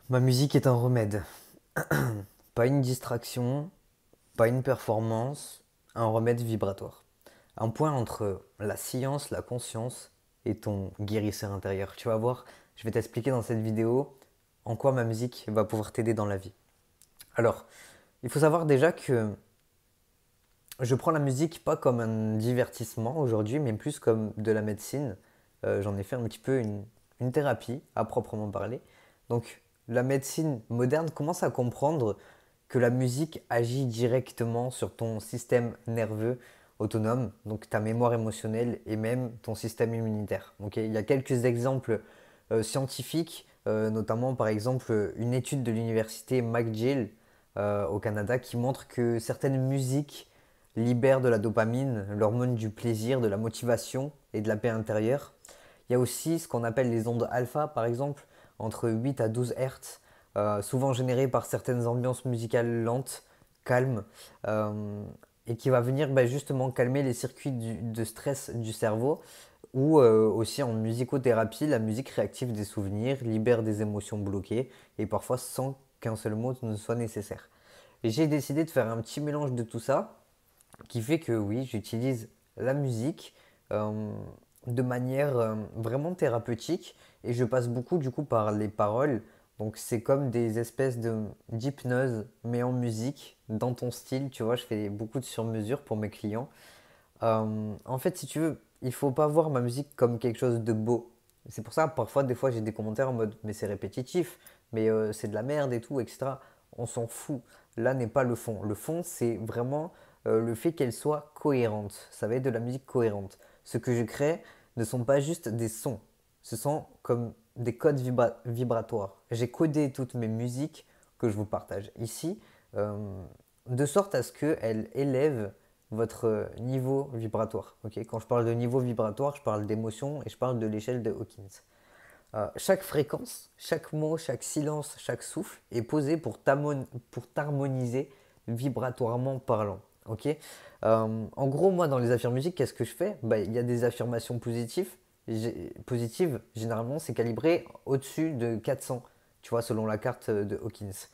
Ma musique est un remède, pas une distraction, pas une performance, un remède vibratoire. Un point entre la science, la conscience et ton guérisseur intérieur. Tu vas voir, je vais t'expliquer dans cette vidéo en quoi ma musique va pouvoir t'aider dans la vie. Alors, il faut savoir déjà que je prends la musique pas comme un divertissement aujourd'hui, mais plus comme de la médecine. J'en ai fait un petit peu une thérapie à proprement parler. Donc, la médecine moderne commence à comprendre que la musique agit directement sur ton système nerveux autonome, donc ta mémoire émotionnelle et même ton système immunitaire. Ok, il y a quelques exemples scientifiques, notamment par exemple une étude de l'université McGill au Canada qui montre que certaines musiques libèrent de la dopamine, l'hormone du plaisir, de la motivation et de la paix intérieure. Il y a aussi ce qu'on appelle les ondes alpha, par exemple, entre 8 à 12 Hz, souvent générées par certaines ambiances musicales lentes, calmes, et qui va venir justement calmer les circuits de stress du cerveau. Ou aussi en musicothérapie, la musique réactive des souvenirs, libère des émotions bloquées, et parfois sans qu'un seul mot ne soit nécessaire. Et j'ai décidé de faire un petit mélange de tout ça, qui fait que oui, j'utilise la musique euh, de manière vraiment thérapeutique et je passe beaucoup du coup par les paroles. Donc c'est comme des espèces d'hypnose mais en musique, dans ton style, tu vois, je fais beaucoup de sur-mesure pour mes clients. En fait, si tu veux, il faut pas voir ma musique comme quelque chose de beau. C'est pour ça, parfois, des fois, j'ai des commentaires en mode, mais c'est répétitif, mais c'est de la merde et tout, etc. On s'en fout. Là n'est pas le fond. Le fond, c'est vraiment le fait qu'elle soit cohérente. Ça va être de la musique cohérente. Ce que je crée ne sont pas juste des sons. Ce sont comme des codes vibratoires. J'ai codé toutes mes musiques que je vous partage ici, euh, de sorte à ce qu'elles élèvent votre niveau vibratoire. Ok, quand je parle de niveau vibratoire, je parle d'émotion et je parle de l'échelle de Hawkins. Chaque fréquence, chaque mot, chaque silence, chaque souffle est posé pour t'harmoniser vibratoirement parlant. Ok. En gros, moi, dans les affirmations musique, qu'est-ce que je fais? Il y a des affirmations positives. Positives, généralement, c'est calibré au-dessus de 400, tu vois, selon la carte de Hawkins.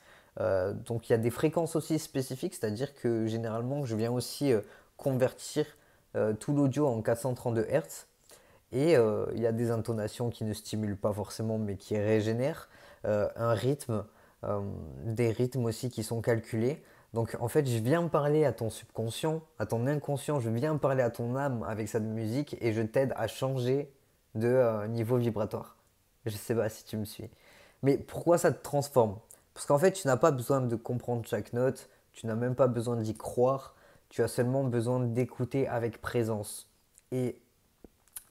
Donc, il y a des fréquences aussi spécifiques, c'est-à-dire que généralement, je viens aussi convertir tout l'audio en 432 Hz. Et il y a des intonations qui ne stimulent pas forcément, mais qui régénèrent. Un rythme, euh, des rythmes aussi qui sont calculés. Donc en fait, je viens parler à ton subconscient, à ton inconscient, je viens parler à ton âme avec cette musique et je t'aide à changer de niveau vibratoire. Je sais pas si tu me suis. Mais pourquoi ça te transforme? Parce qu'en fait, tu n'as pas besoin de comprendre chaque note, tu n'as même pas besoin d'y croire, tu as seulement besoin d'écouter avec présence. Et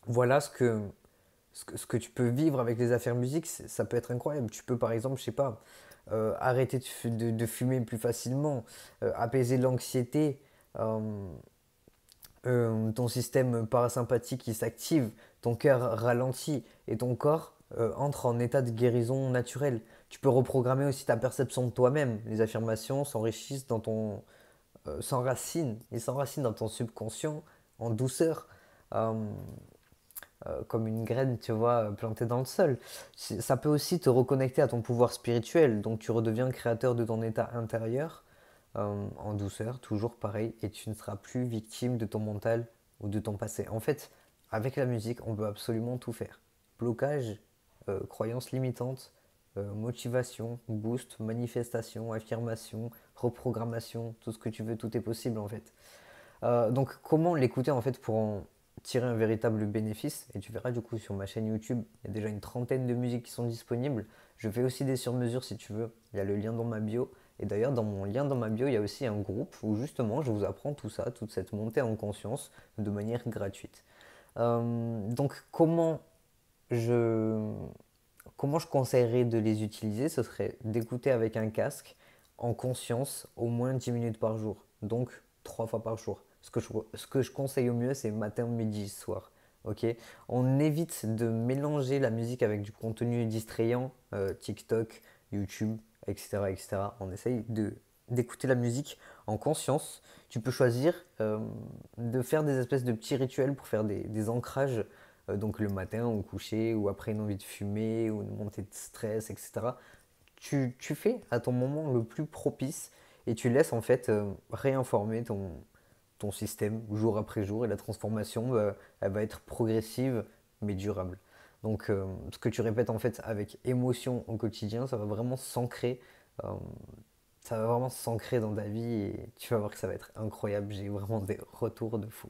voilà ce que tu peux vivre avec les affaires musique, ça peut être incroyable. Tu peux par exemple, je sais pas, arrêter de fumer plus facilement, apaiser l'anxiété, euh, ton système parasympathique qui s'active, ton cœur ralentit et ton corps entre en état de guérison naturelle. Tu peux reprogrammer aussi ta perception de toi-même. Les affirmations s'enrichissent dans ton, s'enracinent, ils s'enracinent dans ton subconscient en douceur. Euh, comme une graine, tu vois, plantée dans le sol. Ça peut aussi te reconnecter à ton pouvoir spirituel, donc tu redeviens créateur de ton état intérieur, en douceur, toujours pareil, et tu ne seras plus victime de ton mental ou de ton passé. En fait, avec la musique, on peut absolument tout faire. Blocage, croyances limitantes, motivation, boost, manifestation, affirmation, reprogrammation, tout ce que tu veux, tout est possible en fait. Donc comment l'écouter en fait pour en tirer un véritable bénéfice? Et tu verras du coup sur ma chaîne YouTube, il y a déjà une trentaine de musiques qui sont disponibles. Je fais aussi des sur-mesures si tu veux. Il y a le lien dans ma bio. Et d'ailleurs dans mon lien dans ma bio, il y a aussi un groupe où justement je vous apprends tout ça, toute cette montée en conscience de manière gratuite. Donc je, comment je conseillerais de les utiliser? Ce serait d'écouter avec un casque en conscience au moins 10 minutes par jour. Donc 3 fois par jour. Ce que je conseille au mieux, c'est matin, midi, soir. Ok. On évite de mélanger la musique avec du contenu distrayant, TikTok, YouTube, etc., etc. On essaye d'écouter la musique en conscience. Tu peux choisir de faire des espèces de petits rituels pour faire des ancrages, donc le matin au coucher ou après une envie de fumer ou une montée de stress, etc. tu fais à ton moment le plus propice et tu laisses en fait réinformer ton système jour après jour et la transformation, elle va être progressive mais durable. Donc ce que tu répètes en fait avec émotion au quotidien, euh, ça va vraiment s'ancrer dans ta vie et tu vas voir que ça va être incroyable. J'ai vraiment des retours de fou.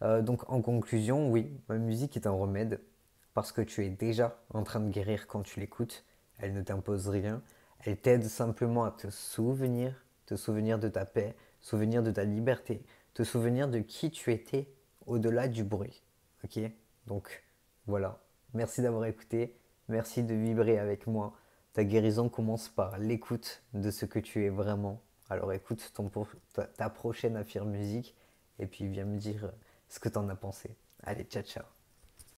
Donc en conclusion, oui, ma musique est un remède parce que tu es déjà en train de guérir quand tu l'écoutes. Elle ne t'impose rien. Elle t'aide simplement à te souvenir de ta paix, souvenir de ta liberté, te souvenir de qui tu étais au-delà du bruit. Ok. Donc voilà. Merci d'avoir écouté. Merci de vibrer avec moi. Ta guérison commence par l'écoute de ce que tu es vraiment. Alors écoute ta prochaine Affirme Musique et puis viens me dire ce que t'en as pensé. Allez, ciao ciao.